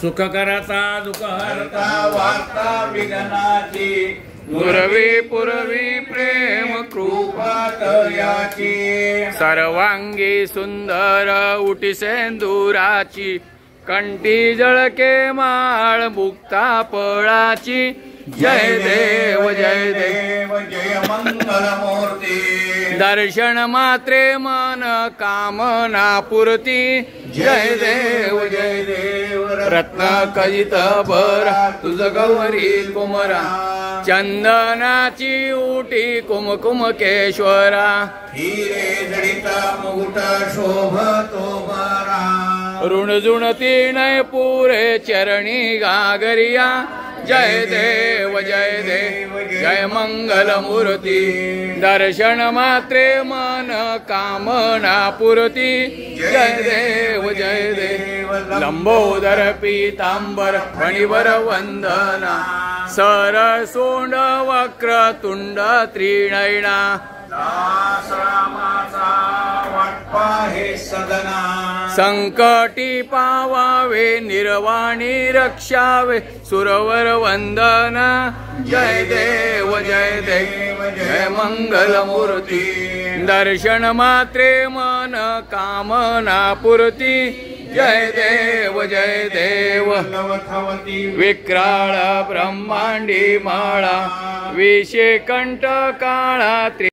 सुखकरता दुःखहर्ता वार्ता विघ्नाची दुर्वी पुरवी प्रेम कृपा तयाची सर्वांगी सुंदर उटी सेंदुराची कंठी जळके माळ मुक्ता पळाची जय देव जय देव जय मंगल मूर्ती दर्शन मात्रे मन कामना पुरती जय देव रत्न कजित भरा तुझ गौरी कुमरा चंदनाची उटी कुमकुम केश्वरा हिरे जडित मुकुट शोभतो बरा ऋणजुणती नय पुरे चरणी गागरिया जय देव जय मंगल मूर्ती दर्शन मात्रे मन कामना पुरती जय देव लंबोदर पीतांबर फणीवर वंदना सर सोंड वक्र तुंड त्रिनयना सदना संकटी पावावे निर्वाणी रक्षावे सुरवर वंदना जय देव जय मंगल मूर्ती दर्शन मात्रे मन कामना पुरती जय देव विक्राळ ब्रह्मांडी माळा विषे कंठ काळा